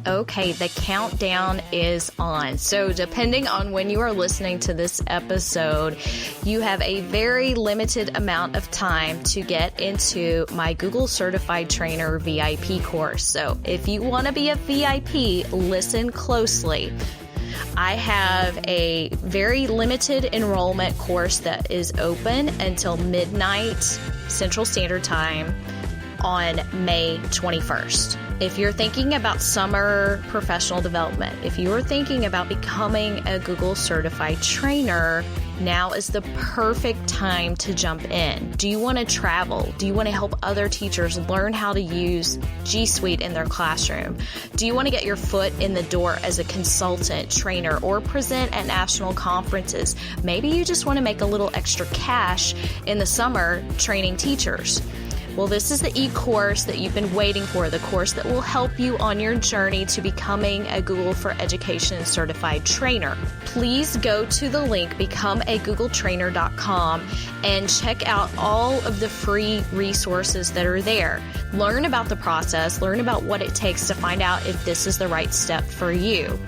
Okay, the countdown is on. So depending on when you are listening to this episode, you have a very limited amount of time to get into my Google Certified Trainer VIP course. So if you want to be a VIP, listen closely. I have a very limited enrollment course that is open until midnight Central Standard Time on May 21st. If you're thinking about summer professional development, if you are thinking about becoming a Google certified trainer, now is the perfect time to jump in. Do you want to travel? Do you want to help other teachers learn how to use G Suite in their classroom? Do you want to get your foot in the door as a consultant, trainer, or present at national conferences? Maybe you just want to make a little extra cash in the summer training teachers. Well, this is the e-course that you've been waiting for, the course that will help you on your journey to becoming a Google for Education certified trainer. Please go to the link becomeagoogletrainer.com and check out all of the free resources that are there. Learn about the process, learn about what it takes to find out if this is the right step for you.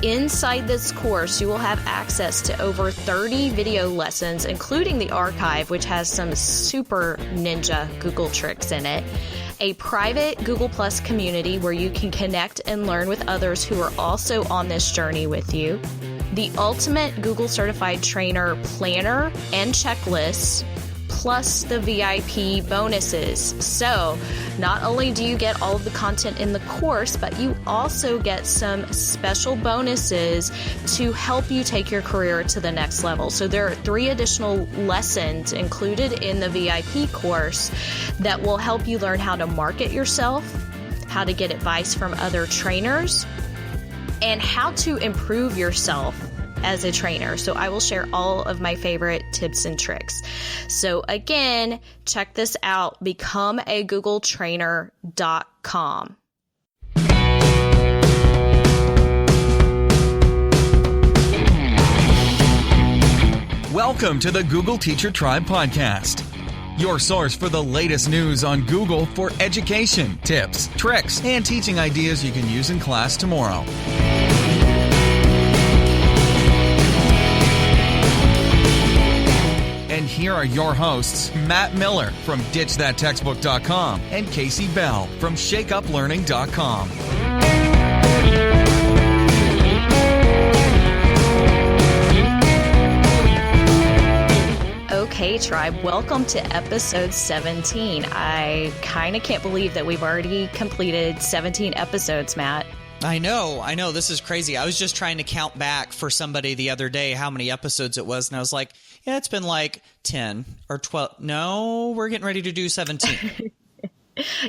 Inside this course, you will have access to over 30 video lessons, including the archive, which has some super ninja Google tricks in it, a private Google Plus community where you can connect and learn with others who are also on this journey with you, the ultimate Google Certified Trainer planner and checklist, plus the VIP bonuses. So not only do you get all of the content in the course, but you also get some special bonuses to help you take your career to the next level. So there are 3 additional lessons included in the VIP course that will help you learn how to market yourself, how to get advice from other trainers, and how to improve yourself as a trainer. So I will share all of my favorite tips and tricks. So again, check this out, becomeagoogletrainer.com. Welcome to the Google Teacher Tribe podcast, your source for the latest news on Google for education, tips, tricks, and teaching ideas you can use in class tomorrow. And here are your hosts, Matt Miller from DitchThatTextbook.com and Casey Bell from ShakeUpLearning.com. Okay, Tribe, welcome to episode 17. I kind of can't believe that we've already completed 17 episodes, Matt. I know. This is crazy. I was just trying to count back for somebody the other day how many episodes it was, and I was like, yeah, it's been like 10 or 12. No, we're getting ready to do 17.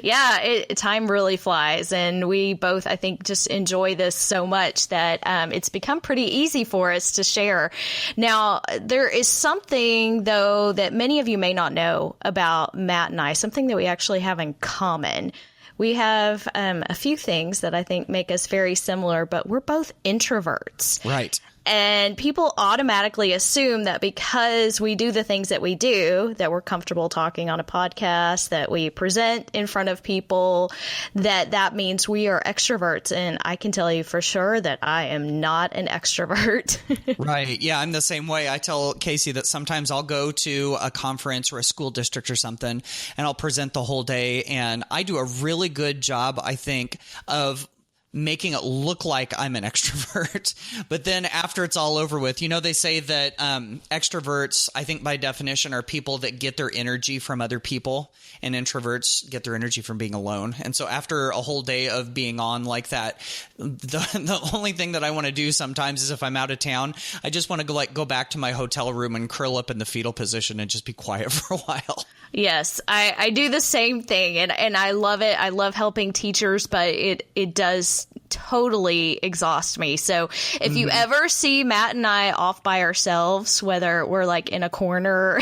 Yeah, time really flies, and we both, I think, just enjoy this so much that it's become pretty easy for us to share. Now, there is something, though, that many of you may not know about Matt and I, something that we actually have in common. We have a few things that I think make us very similar, but we're both introverts. Right. And people automatically assume that because we do the things that we do, that we're comfortable talking on a podcast, that we present in front of people, that means we are extroverts. And I can tell you for sure that I am not an extrovert. Right. Yeah, I'm the same way. I tell Casey that sometimes I'll go to a conference or a school district or something, and I'll present the whole day. And I do a really good job, I think, of making it look like I'm an extrovert. But then after it's all over with, they say that extroverts, I think by definition, are people that get their energy from other people, and introverts get their energy from being alone. And so after a whole day of being on like that, the only thing that I want to do sometimes is if I'm out of town, I just want to go back to my hotel room and curl up in the fetal position and just be quiet for a while. Yes, I do the same thing, and I love it. I love helping teachers, but it does totally exhaust me. So if you ever see Matt and I off by ourselves, whether we're like in a corner,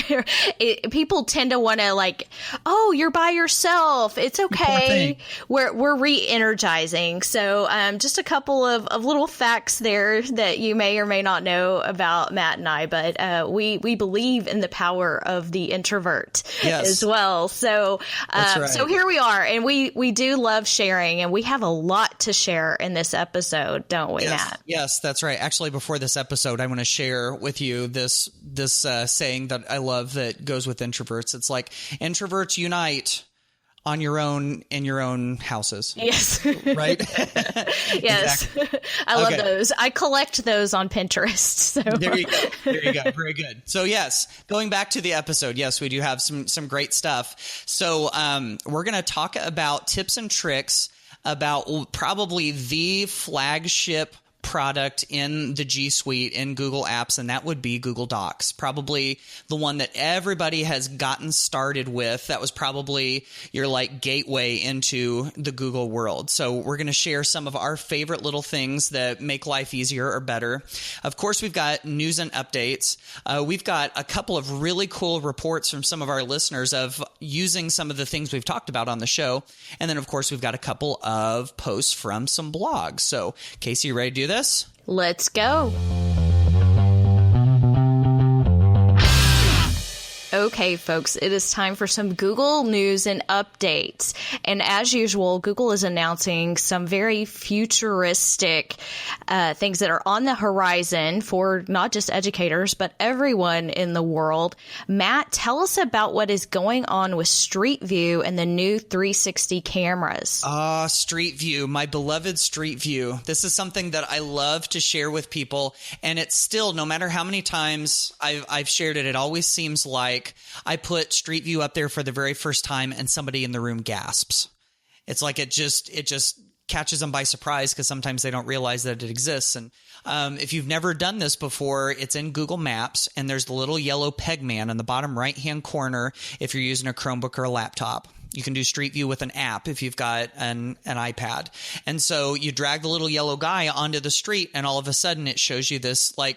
people tend to want to like, oh, you're by yourself. It's okay. We're re-energizing. So just a couple of little facts there that you may or may not know about Matt and I, but we believe in the power of the introvert as well. So That's right. So here we are, and we do love sharing, and we have a lot to share in this episode, don't we, Matt? Yes, that's right. Actually, before this episode, I want to share with you this saying that I love that goes with introverts. It's like, introverts unite on your own in your own houses. Yes. Right? Yes. Exactly. I love those. I collect those on Pinterest. So. There you go. There you go. Very good. So yes, going back to the episode, yes, we do have some great stuff. So we're going to talk about tips and tricks about probably the flagship product in the G Suite in Google Apps, and that would be Google Docs. Probably the one that everybody has gotten started with. That was probably your like gateway into the Google world. So we're going to share some of our favorite little things that make life easier or better. Of course, we've got news and updates. We've got a couple of really cool reports from some of our listeners of using some of the things we've talked about on the show. And then, of course, we've got a couple of posts from some blogs. So, Casey, you ready to do this? Let's go. Okay, folks, it is time for some Google news and updates. And as usual, Google is announcing some very futuristic things that are on the horizon for not just educators, but everyone in the world. Matt, tell us about what is going on with Street View and the new 360 cameras. Street View, my beloved Street View. This is something that I love to share with people. And it's still, no matter how many times I've shared it, it always seems like I put Street View up there for the very first time and somebody in the room gasps. It's like it just catches them by surprise because sometimes they don't realize that it exists. And if you've never done this before, it's in Google Maps, and there's the little yellow peg man in the bottom right-hand corner if you're using a Chromebook or a laptop. You can do Street View with an app if you've got an iPad. And so you drag the little yellow guy onto the street, and all of a sudden it shows you this like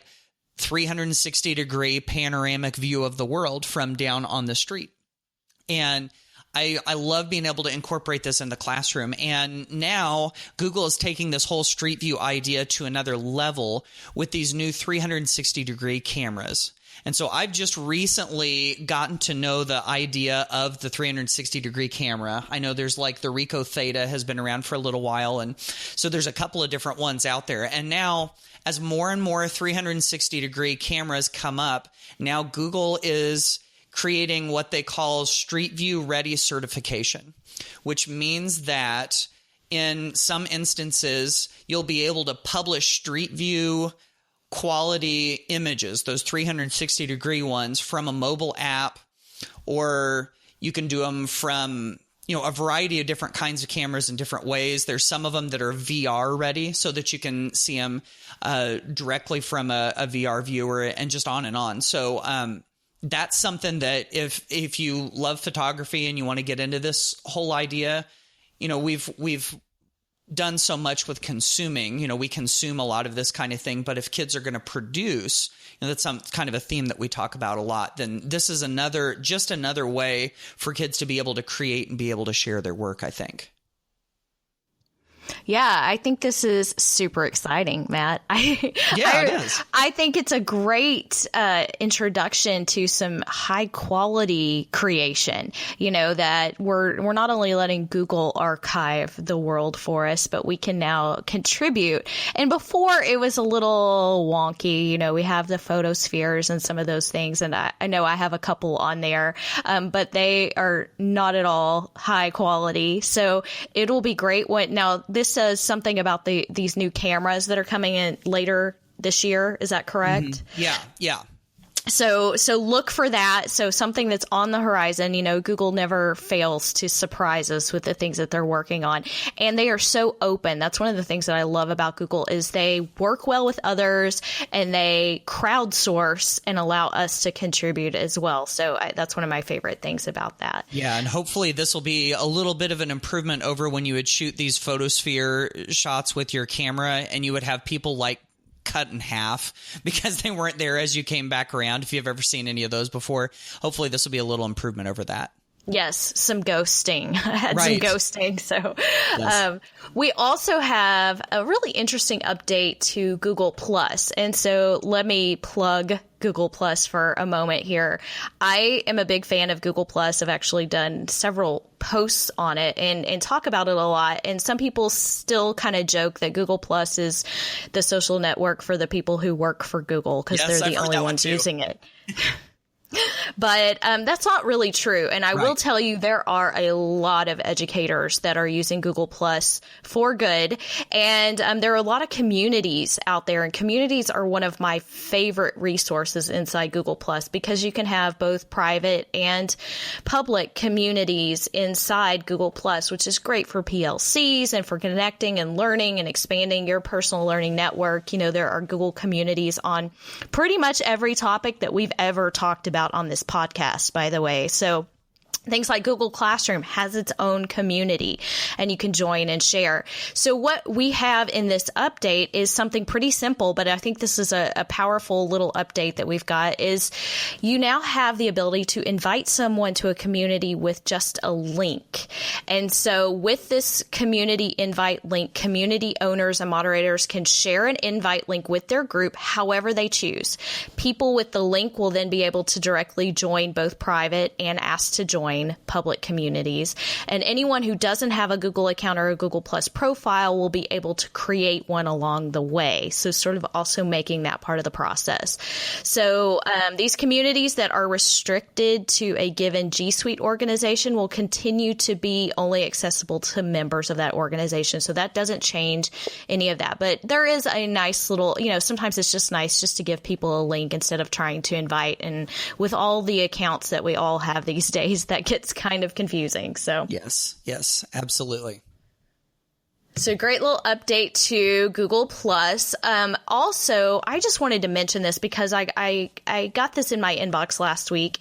360-degree panoramic view of the world from down on the street. And I love being able to incorporate this in the classroom. And now Google is taking this whole Street View idea to another level with these new 360-degree cameras. And so I've just recently gotten to know the idea of the 360-degree camera. I know there's like the Ricoh Theta has been around for a little while. And so there's a couple of different ones out there. And now, as more and more 360-degree cameras come up, now Google is creating what they call Street View Ready certification, which means that in some instances, you'll be able to publish Street View quality images, those 360-degree ones, from a mobile app, or you can do them from a variety of different kinds of cameras in different ways. There's some of them that are VR ready so that you can see them directly from a VR viewer, and just on and on. So that's something that if you love photography and you want to get into this whole idea, we've done so much with consuming. We consume a lot of this kind of thing, but if kids are going to produce, that's some kind of a theme that we talk about a lot, then this is just another way for kids to be able to create and be able to share their work, I think. Yeah, I think this is super exciting, Matt. It is. I think it's a great introduction to some high quality creation. That we're not only letting Google archive the world for us, but we can now contribute. And before it was a little wonky. We have the photospheres and some of those things, and I know I have a couple on there, but they are not at all high quality. So it'll be great now. This says something about these new cameras that are coming in later this year. Is that correct? Mm-hmm. Yeah. So look for that. So something that's on the horizon. Google never fails to surprise us with the things that they're working on. And they are so open. That's one of the things that I love about Google is they work well with others and they crowdsource and allow us to contribute as well. So that's one of my favorite things about that. Yeah. And hopefully this will be a little bit of an improvement over when you would shoot these photosphere shots with your camera and you would have people like cut in half because they weren't there as you came back around. If you've ever seen any of those before, hopefully this will be a little improvement over that. Yes, some ghosting. I had Right. some ghosting. So Yes. we also have a really interesting update to Google Plus. And so let me plug Google Plus for a moment here. I am a big fan of Google Plus. I've actually done several posts on it and talk about it a lot. And some people still kind of joke that Google Plus is the social network for the people who work for Google because Yes, they're I've the heard only that one ones too. using it. But that's not really true. And I will Right. tell you, there are a lot of educators that are using Google Plus for good. And there are a lot of communities out there. And communities are one of my favorite resources inside Google Plus because you can have both private and public communities inside Google Plus, which is great for PLCs and for connecting and learning and expanding your personal learning network. You know, there are Google communities on pretty much every topic that we've ever talked about on this podcast, by the way. So things like Google Classroom has its own community and you can join and share. So what we have in this update is something pretty simple, but I think this is a powerful little update that we've got is you now have the ability to invite someone to a community with just a link. And so with this community invite link, community owners and moderators can share an invite link with their group however they choose. People with the link will then be able to directly join both private and ask to join public communities. And anyone who doesn't have a Google account or a Google Plus profile will be able to create one along the way. So sort of also making that part of the process. So these communities that are restricted to a given G Suite organization will continue to be only accessible to members of that organization. So that doesn't change any of that. But there is a nice little, you know, sometimes it's just nice just to give people a link instead of trying to invite. And with all the accounts that we all have these days, that gets kind of confusing. So Yes, absolutely. So great little update to Google Plus. Also, I just wanted to mention this because I got this in my inbox last week.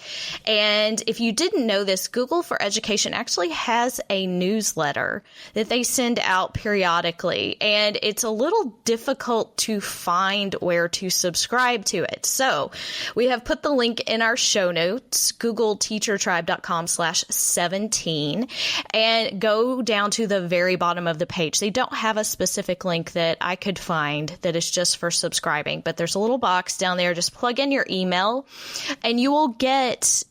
And if you didn't know this, Google for Education actually has a newsletter that they send out periodically. And it's a little difficult to find where to subscribe to it. So we have put the link in our show notes, googleteachertribe.com/17, and go down to the very bottom of the page. They don't have a specific link that I could find that is just for subscribing, but there's a little box down there. Just plug in your email and you will get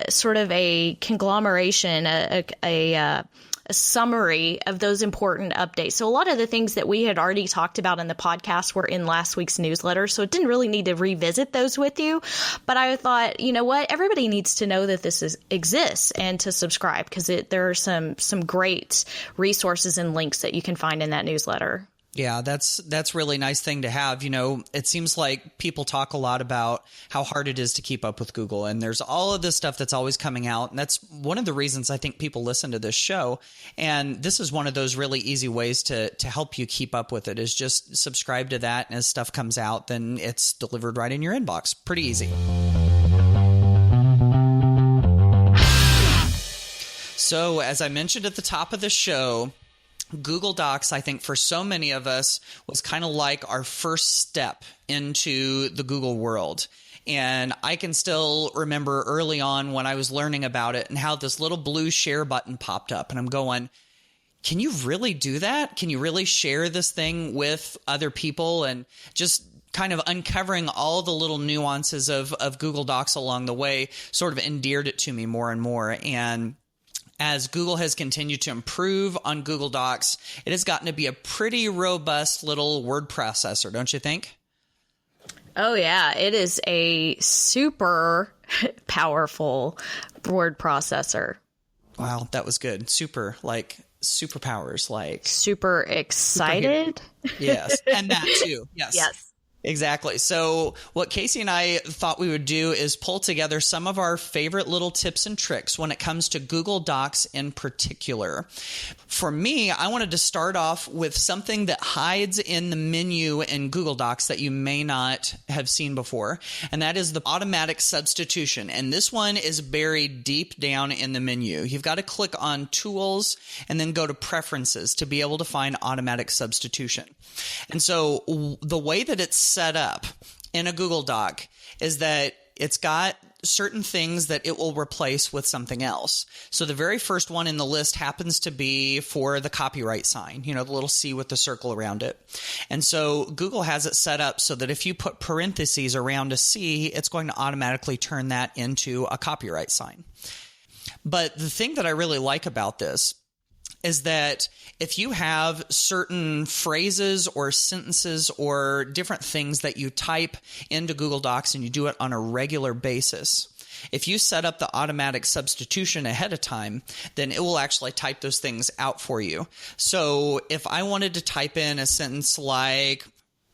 sort of a conglomeration, a summary of those important updates. So a lot of the things that we had already talked about in the podcast were in last week's newsletter. So it didn't really need to revisit those with you. But I thought, you know what? Everybody needs to know that this exists and to subscribe because there are some great resources and links that you can find in that newsletter. Yeah, that's really nice thing to have. You know, it seems like people talk a lot about how hard it is to keep up with Google, and there's all of this stuff that's always coming out. And that's one of the reasons I think people listen to this show. And this is one of those really easy ways to help you keep up with it is just subscribe to that. And as stuff comes out, then it's delivered right in your inbox. Pretty easy. So as I mentioned at the top of the show, Google Docs, I think for so many of us was kind of like our first step into the Google world. And I can still remember early on when I was learning about it and how this little blue share button popped up. And I'm going, can you really do that? Can you really share this thing with other people? And just kind of uncovering all the little nuances of Google Docs along the way sort of endeared it to me more and more. And as Google has continued to improve on Google Docs, it has gotten to be a pretty robust little word processor, don't you think? Oh, yeah. It is a super powerful word processor. Wow, that was good. Super, like superpowers, like super excited. Yes, and that too. Yes. Yes. Exactly. So what Casey and I thought we would do is pull together some of our favorite little tips and tricks when it comes to Google Docs in particular. For me, I wanted to start off with something that hides in the menu in Google Docs that you may not have seen before, and that is the automatic substitution. And this one is buried deep down in the menu. You've got to click on Tools and then go to Preferences to be able to find automatic substitution. And so the way that it's set up in a Google Doc is that it's got certain things that it will replace with something else. So the very first one in the list happens to be for the copyright sign, the little C with the circle around it. And so Google has it set up so that if you put parentheses around a C, it's going to automatically turn that into a copyright sign. But the thing that I really like about this is that if you have certain phrases or sentences or different things that you type into Google Docs and you do it on a regular basis, if you set up the automatic substitution ahead of time, then it will actually type those things out for you. So if I wanted to type in a sentence like,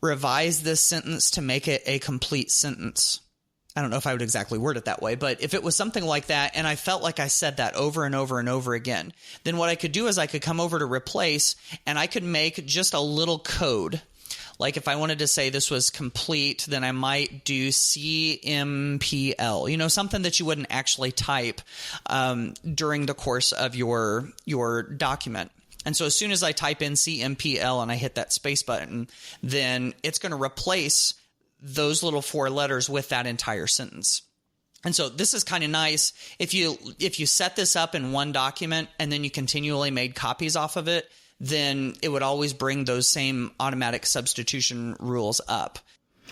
revise this sentence to make it a complete sentence, I don't know if I would exactly word it that way, but if it was something like that and I felt like I said that over and over and over again, then what I could do is I could come over to replace and I could make just a little code. Like if I wanted to say this was complete, then I might do CMPL, something that you wouldn't actually type during the course of your document. And so as soon as I type in CMPL and I hit that space button, then it's going to replace those little 4 letters with that entire sentence. And so this is kind of nice. If you set this up in one document and then you continually made copies off of it, then it would always bring those same automatic substitution rules up.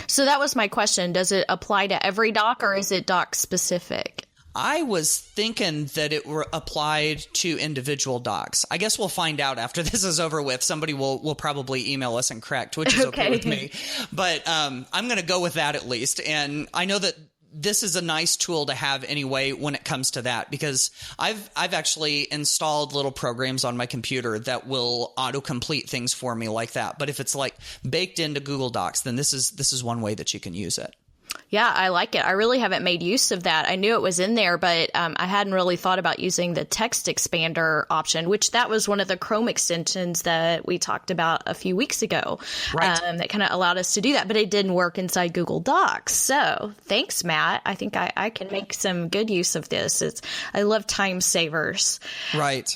So that was my question. Does it apply to every doc or is it doc specific? I was thinking that it were applied to individual docs. I guess we'll find out after this is over with. Somebody will probably email us and correct, which is okay with me. But I'm going to go with that at least. And I know that this is a nice tool to have anyway when it comes to that, because I've actually installed little programs on my computer that will autocomplete things for me like that. But if it's like baked into Google Docs, then this is one way that you can use it. Yeah, I like it. I really haven't made use of that. I knew it was in there, but I hadn't really thought about using the text expander option, which that was one of the Chrome extensions that we talked about a few weeks ago. Right. That kind of allowed us to do that, but it didn't work inside Google Docs. So thanks, Matt. I think I can make some good use of this. I love time savers. Right.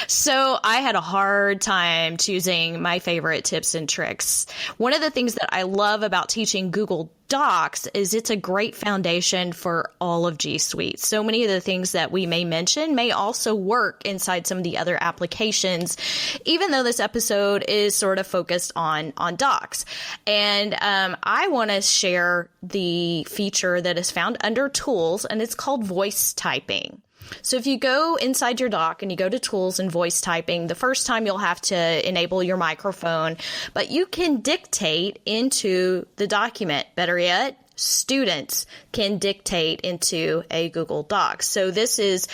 So I had a hard time choosing my favorite tips and tricks. One of the things that I love about teaching Google Docs is it's a great foundation for all of G Suite. So many of the things that we may mention may also work inside some of the other applications, even though this episode is sort of focused on Docs. And I want to share the feature that is found under Tools, and it's called voice typing. So if you go inside your doc and you go to Tools and Voice Typing, the first time you'll have to enable your microphone, but you can dictate into the document. Better yet, students can dictate into a Google Docs. So this is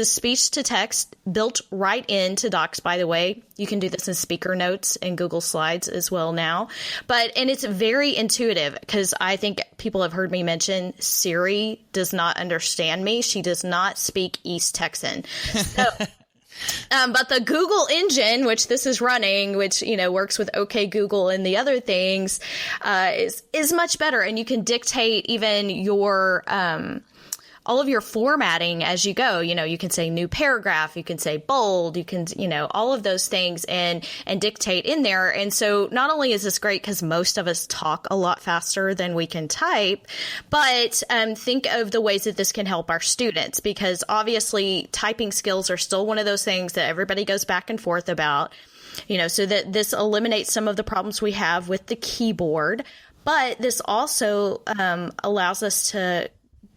speech to text built right into Docs, by the way. You can do this in speaker notes and Google Slides as well now. And it's very intuitive because I think people have heard me mention Siri does not understand me. She does not speak East Texan. So but the Google engine, which this is running, which, works with OK Google and the other things, is much better. And you can dictate even your, all of your formatting as you go. You can say new paragraph, you can say bold, you can, all of those things and dictate in there. And so not only is this great because most of us talk a lot faster than we can type, but think of the ways that this can help our students, because obviously typing skills are still one of those things that everybody goes back and forth about, so that this eliminates some of the problems we have with the keyboard. But this also allows us to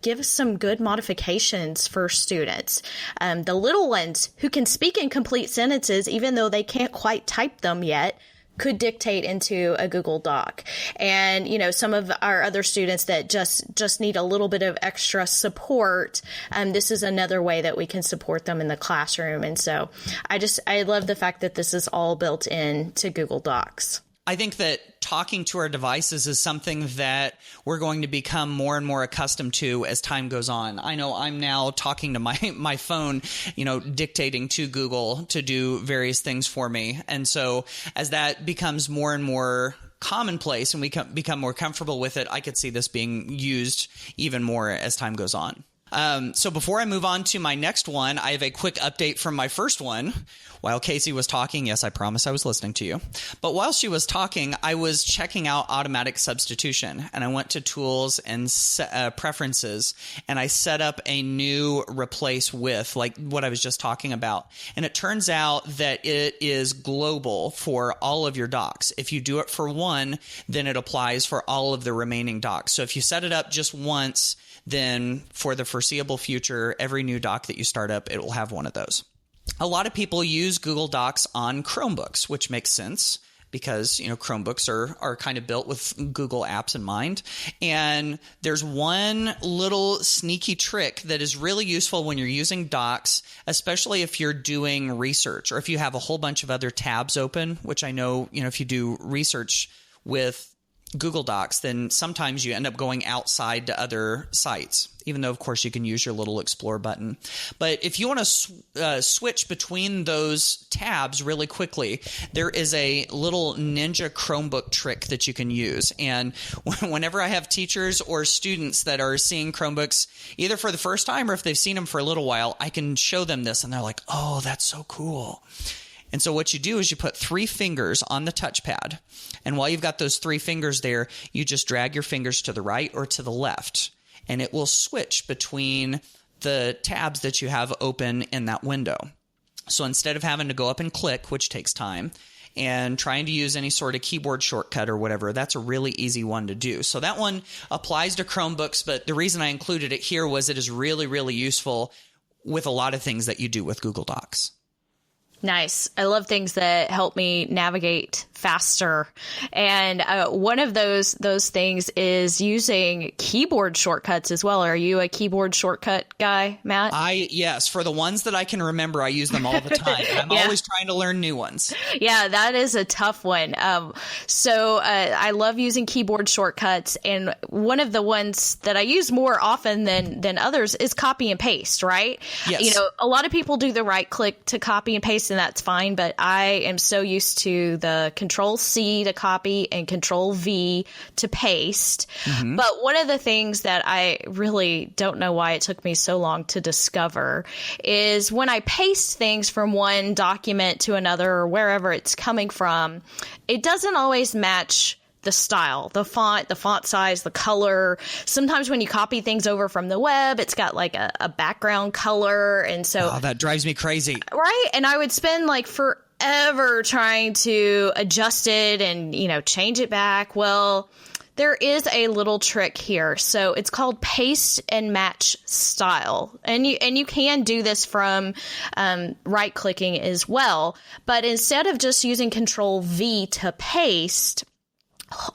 give some good modifications for students. The little ones who can speak in complete sentences, even though they can't quite type them yet, could dictate into a Google Doc. And, some of our other students that just need a little bit of extra support, this is another way that we can support them in the classroom. And so I love the fact that this is all built into Google Docs. I think that talking to our devices is something that we're going to become more and more accustomed to as time goes on. I know I'm now talking to my phone, dictating to Google to do various things for me. And so as that becomes more and more commonplace and we become more comfortable with it, I could see this being used even more as time goes on. So before I move on to my next one, I have a quick update from my first one. While Casey was talking, yes, I promise I was listening to you. But while she was talking, I was checking out automatic substitution, and I went to tools and preferences, and I set up a new replace with, like what I was just talking about. And it turns out that it is global for all of your docs. If you do it for one, then it applies for all of the remaining docs. So if you set it up just once, then for the foreseeable future, every new doc that you start up, it will have one of those. A lot of people use Google Docs on Chromebooks, which makes sense because, Chromebooks are kind of built with Google apps in mind. And there's one little sneaky trick that is really useful when you're using Docs, especially if you're doing research or if you have a whole bunch of other tabs open, which I know, if you do research with Google Docs, then sometimes you end up going outside to other sites, even though, of course, you can use your little Explore button. But if you want to switch between those tabs really quickly, there is a little Ninja Chromebook trick that you can use. And whenever I have teachers or students that are seeing Chromebooks, either for the first time or if they've seen them for a little while, I can show them this and they're like, oh, that's so cool. And so what you do is you put 3 fingers on the touchpad. And while you've got those 3 fingers there, you just drag your fingers to the right or to the left. And it will switch between the tabs that you have open in that window. So instead of having to go up and click, which takes time, and trying to use any sort of keyboard shortcut or whatever, that's a really easy one to do. So that one applies to Chromebooks, but the reason I included it here was it is really, really useful with a lot of things that you do with Google Docs. Nice. I love things that help me navigate faster. And one of those things is using keyboard shortcuts as well. Are you a keyboard shortcut guy, Matt? Yes. For the ones that I can remember, I use them all the time. I'm always trying to learn new ones. Yeah, that is a tough one. So I love using keyboard shortcuts. And one of the ones that I use more often than others is copy and paste, right? Yes. A lot of people do the right click to copy and paste, and that's fine. But I am so used to the Control C to copy and Control V to paste. Mm-hmm. But one of the things that I really don't know why it took me so long to discover is when I paste things from one document to another or wherever it's coming from, it doesn't always match the style, the font size, the color. Sometimes when you copy things over from the web, it's got like a background color. And so that drives me crazy. Right. And I would spend like forever trying to adjust it and, change it back. Well, there is a little trick here. So it's called paste and match style. And you can do this from right clicking as well. But instead of just using Control V to paste,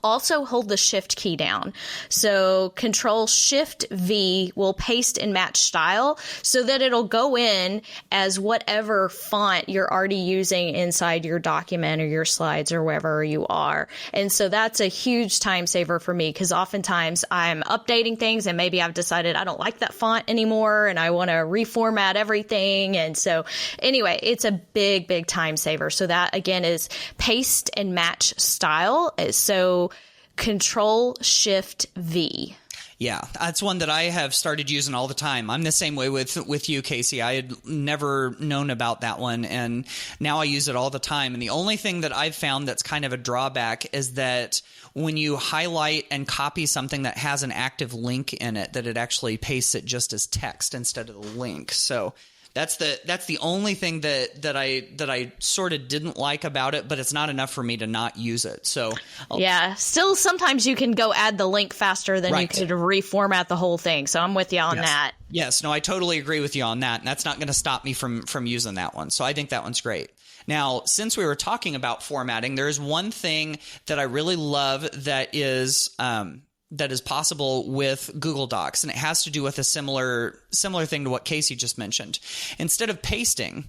also hold the Shift key down. So Control Shift V will paste and match style so that it'll go in as whatever font you're already using inside your document or your slides or wherever you are. And so that's a huge time saver for me because oftentimes I'm updating things and maybe I've decided I don't like that font anymore and I want to reformat everything. And so anyway, it's a big, big time saver. So that again is paste and match style. So Control Shift V. Yeah, that's one that I have started using all the time. I'm the same way with you, Casey. I had never known about that one, and now I use it all the time. And the only thing that I've found that's kind of a drawback is that when you highlight and copy something that has an active link in it, that it actually pastes it just as text instead of the link. So that's the only thing that I sort of didn't like about it, but it's not enough for me to not use it. So still sometimes you can go add the link faster than you could reformat the whole thing. So I'm with you on that. Yes, no, I totally agree with you on that, and that's not going to stop me from using that one. So I think that one's great. Now, since we were talking about formatting, there is one thing that I really love that is possible with Google Docs, and it has to do with a similar thing to what Casey just mentioned. Instead of pasting,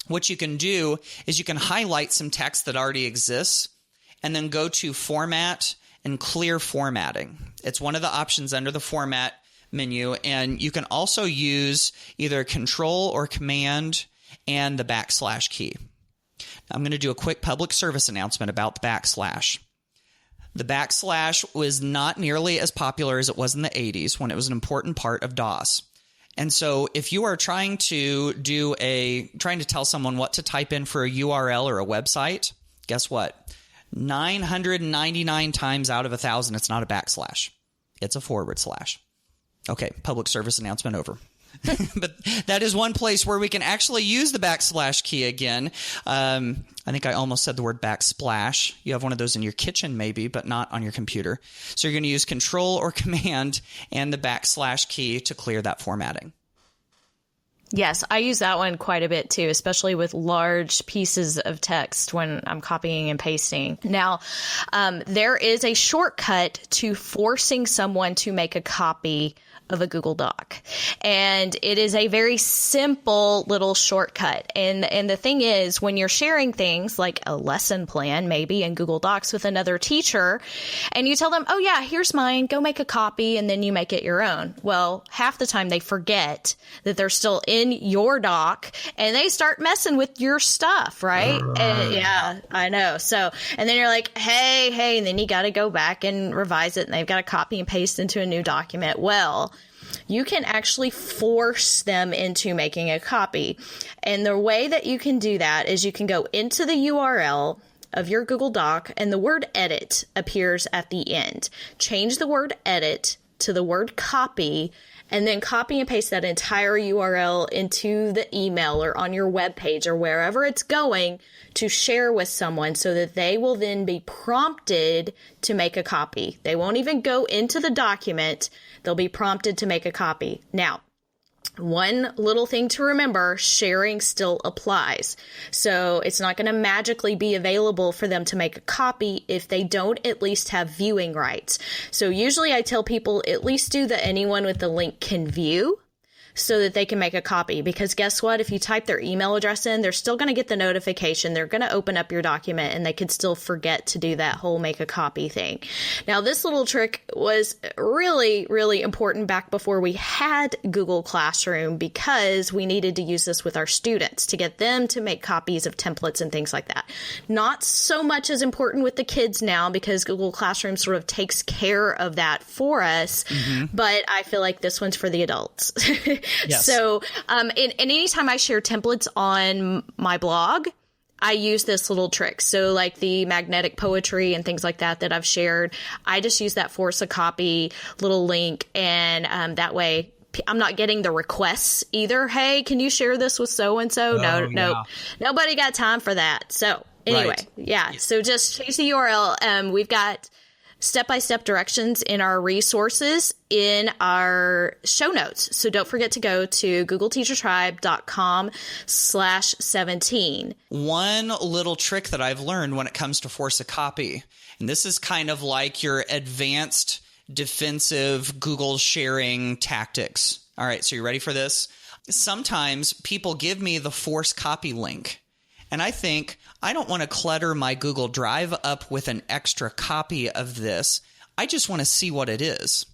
what you can do is you can highlight some text that already exists and then go to Format and Clear Formatting. It's one of the options under the Format menu, and you can also use either Control or Command and the / key. Now, I'm going to do a quick public service announcement about the /. The / was not nearly as popular as it was in the 80s when it was an important part of DOS. And so if you are trying to tell someone what to type in for a URL or a website, guess what? 999 times out of 1,000, it's not a backslash. It's a /. Okay, public service announcement over. But that is one place where we can actually use the / key again. I think I almost said the word backsplash. You have one of those in your kitchen maybe, but not on your computer. So you're going to use Control or Command and the / key to clear that formatting. Yes, I use that one quite a bit too, especially with large pieces of text when I'm copying and pasting. Now, there is a shortcut to forcing someone to make a copy of a Google Doc. And it is a very simple little shortcut. And the thing is, when you're sharing things like a lesson plan, maybe in Google Docs with another teacher, and you tell them, oh yeah, here's mine, go make a copy, and then you make it your own. Well, half the time they forget that they're still in your doc and they start messing with your stuff, right? And yeah, I know. So, and then you're like, hey, and then you got to go back and revise it, and they've got to copy and paste into a new document. Well, you can actually force them into making a copy. And the way that you can do that is you can go into the URL of your Google Doc and the word edit appears at the end. Change the word edit to the word copy, and then copy and paste that entire URL into the email or on your web page or wherever it's going to share with someone, so that they will then be prompted to make a copy. They won't even go into the document. They'll be prompted to make a copy. Now, one little thing to remember, sharing still applies. So it's not going to magically be available for them to make a copy if they don't at least have viewing rights. So usually I tell people at least do the anyone with the link can view, so that they can make a copy. Because guess what? If you type their email address in, they're still going to get the notification. They're going to open up your document and they could still forget to do that whole make a copy thing. Now, this little trick was really, really important back before we had Google Classroom, because we needed to use this with our students to get them to make copies of templates and things like that. Not so much as important with the kids now, because Google Classroom sort of takes care of that for us. But I feel like this one's for the adults. Yes. So, and anytime I share templates on my blog, I use this little trick. So like the magnetic poetry and things like that I've shared, I just use that force a copy little link. And that way I'm not getting the requests either. Hey, can you share this with so-and-so? No, nobody got time for that. So anyway, yeah. So just change the URL. We've got step-by-step directions in our resources in our show notes. So don't forget to go to googleteachertribe.com/17. One little trick that I've learned when it comes to force a copy, and this is kind of like your advanced defensive Google sharing tactics. All right, so you ready for this? Sometimes people give me the force copy link, and I think, I don't want to clutter my Google Drive up with an extra copy of this. I just want to see what it is.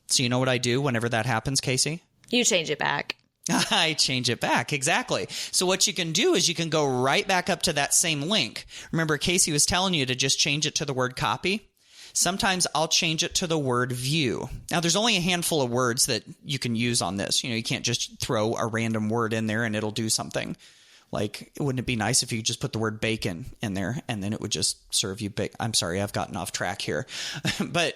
So you know what I do whenever that happens, Casey? You change it back. I change it back. Exactly. So what you can do is you can go right back up to that same link. Remember, Casey was telling you to just change it to the word copy. Sometimes I'll change it to the word view. Now, there's only a handful of words that you can use on this. You know, you can't just throw a random word in there and it'll do something. Like, wouldn't it be nice if you just put the word bacon in there and then it would just serve you bacon? I'm sorry, I've gotten off track here. But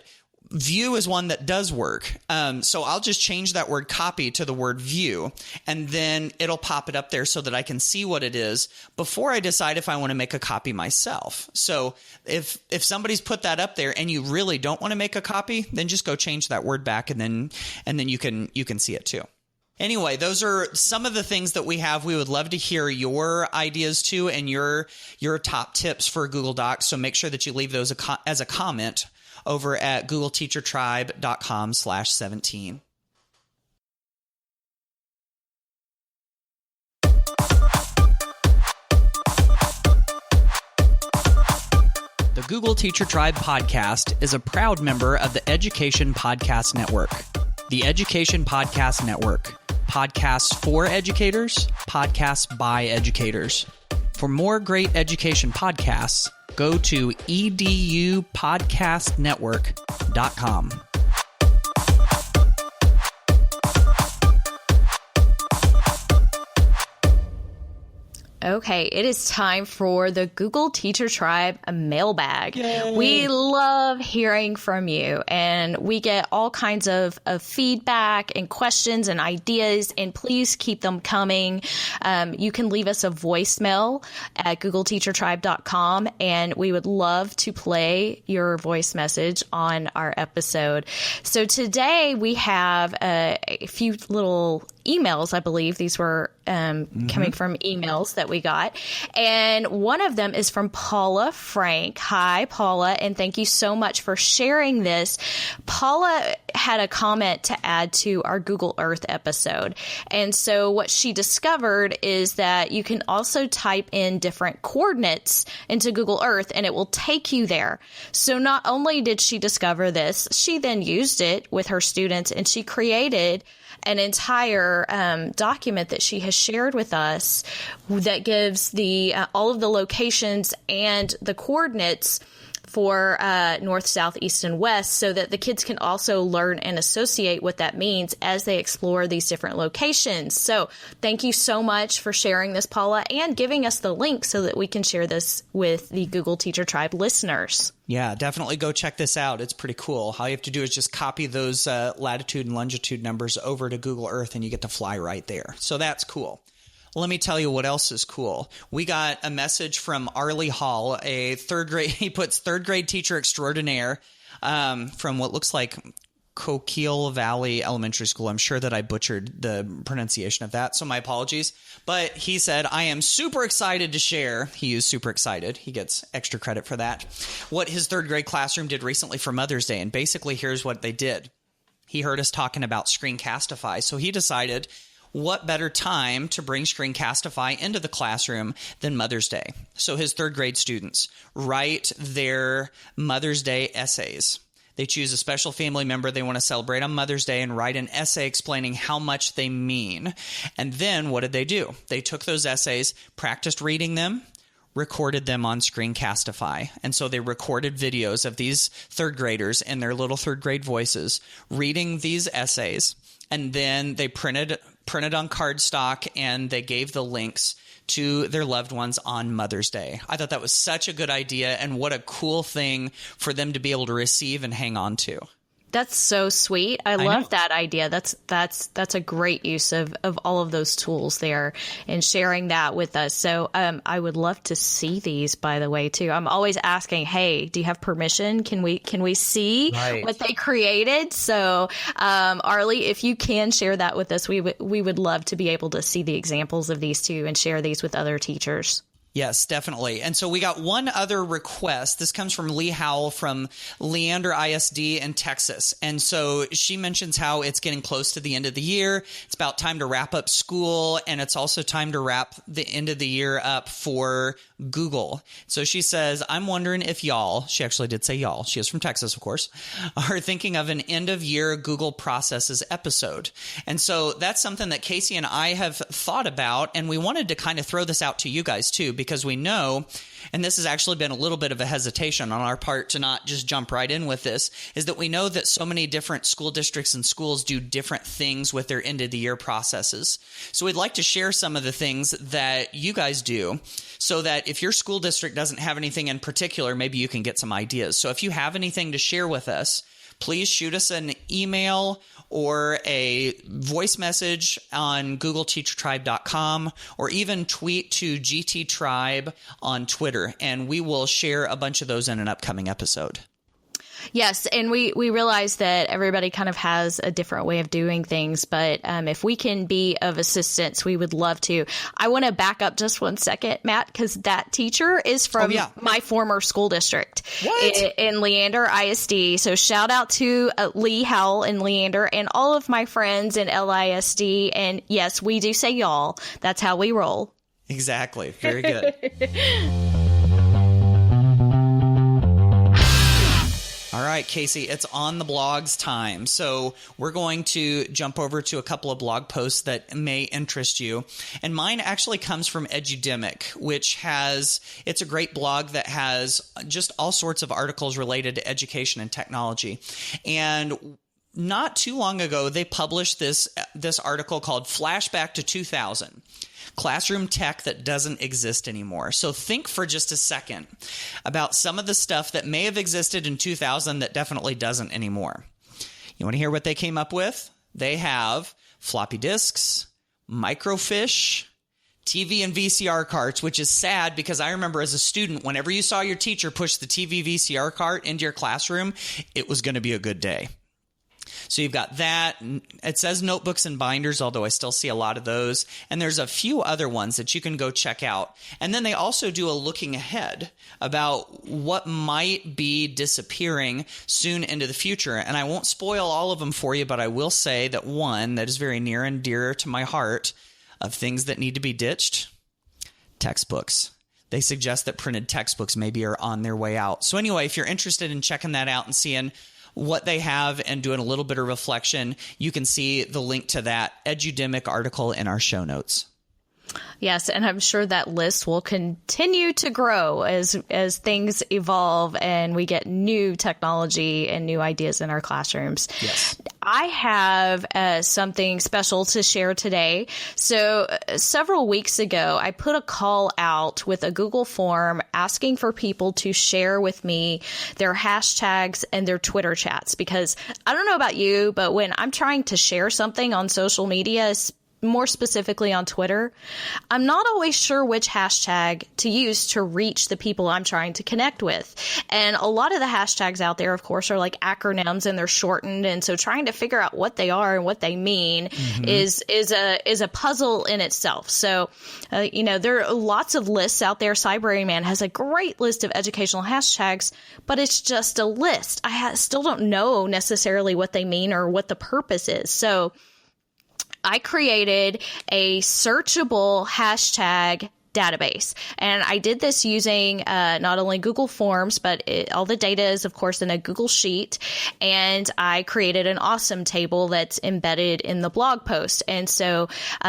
view is one that does work. So I'll just change that word copy to the word view, and then it'll pop it up there so that I can see what it is before I decide if I want to make a copy myself. So if somebody's put that up there and you really don't want to make a copy, then just go change that word back, and then you can see it too. Anyway, those are some of the things that we have. We would love to hear your ideas too, and your top tips for Google Docs. So make sure that you leave those as a comment over at googleteachertribe.com/17. The Google Teacher Tribe podcast is a proud member of the Education Podcast Network. The Education Podcast Network. Podcasts for educators, podcasts by educators. For more great education podcasts, go to edupodcastnetwork.com. Okay, it is time for the Google Teacher Tribe mailbag. Yay. We love hearing from you, and we get all kinds of feedback and questions and ideas, and please keep them coming. You can leave us a voicemail at googleteachertribe.com, and we would love to play your voice message on our episode. So today we have a few little emails. I believe these were coming from emails that we got. And one of them is from Paula Frank. Hi, Paula, and thank you so much for sharing this. Paula had a comment to add to our Google Earth episode. And so what she discovered is that you can also type in different coordinates into Google Earth and it will take you there. So not only did she discover this, she then used it with her students, and she created an entire document that she has shared with us that gives the all of the locations and the coordinates for north, south, east, and west, so that the kids can also learn and associate what that means as they explore these different locations. So thank you so much for sharing this, Paula, and giving us the link so that we can share this with the Google Teacher Tribe listeners. Yeah, definitely go check this out. It's pretty cool. All you have to do is just copy those latitude and longitude numbers over to Google Earth, and you get to fly right there. So that's cool. Let me tell you what else is cool. We got a message from Arlie Hall, a third grade. He puts third grade teacher extraordinaire from what looks like Coquille Valley Elementary School. I'm sure that I butchered the pronunciation of that, so my apologies. But he said, I am super excited to share. He used super excited. He gets extra credit for that. What his third grade classroom did recently for Mother's Day. And basically, here's what they did. He heard us talking about Screencastify, so he decided, what better time to bring Screencastify into the classroom than Mother's Day? So his third grade students write their Mother's Day essays. They choose a special family member they want to celebrate on Mother's Day and write an essay explaining how much they mean. And then what did they do? They took those essays, practiced reading them, recorded them on Screencastify. And so they recorded videos of these third graders in their little third grade voices reading these essays. And then they printed on cardstock, and they gave the links to their loved ones on Mother's Day. I thought that was such a good idea, and what a cool thing for them to be able to receive and hang on to. That's so sweet. I love that idea. That's a great use of all of those tools there and sharing that with us. So I would love to see these, by the way, too. I'm always asking, hey, do you have permission? Can we see what they created? So Arlie, if you can share that with us, we would love to be able to see the examples of these too and share these with other teachers. Yes, definitely. And so we got one other request. This comes from Lee Howell from Leander ISD in Texas. And so she mentions how it's getting close to the end of the year. It's about time to wrap up school, and it's also time to wrap the end of the year up for Google. So she says, I'm wondering if y'all, she actually did say y'all, she is from Texas, of course, are thinking of an end of year Google Processes episode. And so that's something that Casey and I have thought about, and we wanted to kind of throw this out to you guys too, because we know, and this has actually been a little bit of a hesitation on our part to not just jump right in with this, is that we know that so many different school districts and schools do different things with their end of the year processes. So we'd like to share some of the things that you guys do so that if your school district doesn't have anything in particular, maybe you can get some ideas. So if you have anything to share with us, please shoot us an email or a voice message on googleteachertribe.com, or even tweet to GT Tribe on Twitter, and we will share a bunch of those in an upcoming episode. Yes, and we realize that everybody kind of has a different way of doing things, but if we can be of assistance, we would love to. I want to back up just 1 second, Matt, because that teacher is from my former school district in Leander ISD. So shout out to Lee Howell in Leander and all of my friends in LISD. And yes, we do say y'all. That's how we roll. Exactly. Very good. All right, Casey, it's on the blogs time. So we're going to jump over to a couple of blog posts that may interest you. And mine actually comes from Edudemic, which it's a great blog that has just all sorts of articles related to education and technology. And not too long ago, they published this article called Flashback to 2000. Classroom tech that doesn't exist anymore. So think for just a second about some of the stuff that may have existed in 2000 that definitely doesn't anymore. You want to hear what they came up with? They have floppy disks, microfiche, TV and VCR carts, which is sad because I remember as a student, whenever you saw your teacher push the TV VCR cart into your classroom, it was going to be a good day. So you've got that. It says notebooks and binders, although I still see a lot of those. And there's a few other ones that you can go check out. And then they also do a looking ahead about what might be disappearing soon into the future. And I won't spoil all of them for you, but I will say that one that is very near and dear to my heart of things that need to be ditched, textbooks. They suggest that printed textbooks maybe are on their way out. So anyway, if you're interested in checking that out and seeing what they have and doing a little bit of reflection, you can see the link to that Edudemic article in our show notes. Yes, and I'm sure that list will continue to grow as things evolve and we get new technology and new ideas in our classrooms. Yes. I have something special to share today. So several weeks ago, I put a call out with a Google form asking for people to share with me their hashtags and their Twitter chats, because I don't know about you, but when I'm trying to share something on social media, more specifically on Twitter, I'm not always sure which hashtag to use to reach the people I'm trying to connect with. And a lot of the hashtags out there, of course, are like acronyms and they're shortened. And so trying to figure out what they are and what they mean is a puzzle in itself. So, there are lots of lists out there. Cybrarian has a great list of educational hashtags, but it's just a list. I still don't know necessarily what they mean or what the purpose is. So I created a searchable hashtag database. And I did this using not only Google Forms, but all the data is, of course, in a Google Sheet. And I created an awesome table that's embedded in the blog post. And so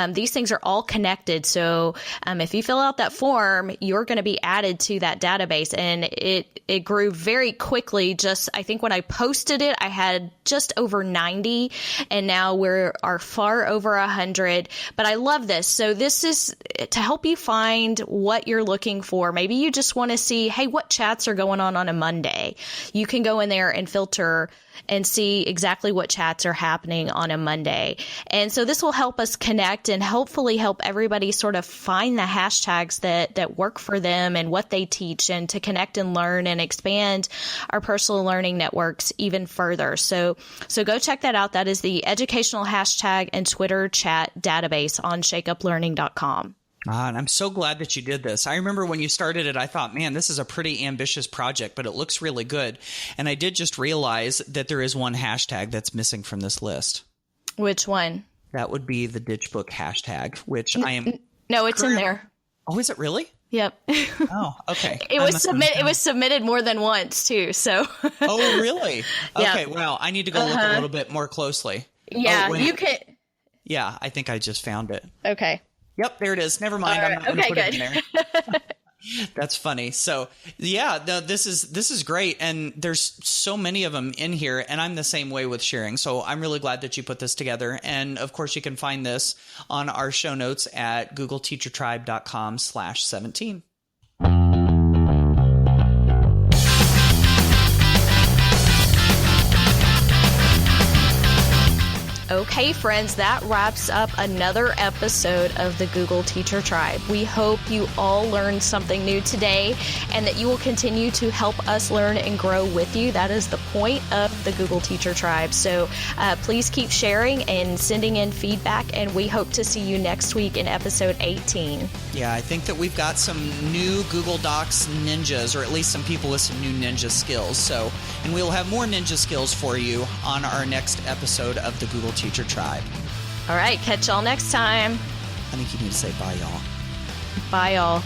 these things are all connected. So if you fill out that form, you're going to be added to that database. And it grew very quickly. I think when I posted it, I had just over 90. And now we are far over 100. But I love this. So this is to help you find what you're looking for. Maybe you just want to see, hey, what chats are going on a Monday? You can go in there and filter and see exactly what chats are happening on a Monday. And so this will help us connect and hopefully help everybody sort of find the hashtags that work for them and what they teach, and to connect and learn and expand our personal learning networks even further. So go check that out. That is the educational hashtag and Twitter chat database on shakeuplearning.com. And I'm so glad that you did this. I remember when you started it, I thought, man, this is a pretty ambitious project, but it looks really good. And I did just realize that there is one hashtag that's missing from this list. Which one? That would be the ditch book hashtag, which I am. No, it's in there. Oh, is it really? Yep. Oh, okay. It was submitted more than once too. So. Oh, really? Okay. Yeah. Well, I need to go look a little bit more closely. Yeah, you can. Yeah, I think I just found it. Okay. Yep, there it is. Never mind. Right. I'm not going to put good. it in there. That's funny. So yeah, this is great. And there's so many of them in here, and I'm the same way with sharing. So I'm really glad that you put this together. And of course you can find this on our show notes at googleteachertribe.com/17. Okay, friends, that wraps up another episode of the Google Teacher Tribe. We hope you all learned something new today and that you will continue to help us learn and grow with you. That is the point of the Google Teacher Tribe. So please keep sharing and sending in feedback, and we hope to see you next week in episode 18. Yeah, I think that we've got some new Google Docs ninjas, or at least some people with some new ninja skills. So, and we'll have more ninja skills for you on our next episode of the Google Teacher Tribe. All right, catch y'all next time. I think you need to say bye, y'all. Bye, y'all.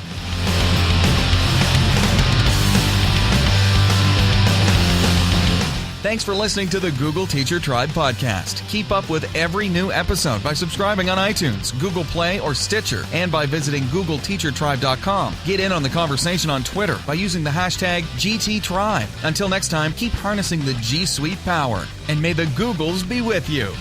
Thanks for listening to the Google Teacher Tribe podcast. Keep up with every new episode by subscribing on iTunes, Google Play, or Stitcher, and by visiting GoogleTeacherTribe.com. Get in on the conversation on Twitter by using the hashtag GTTribe. Until next time, keep harnessing the G Suite power, and may the Googles be with you.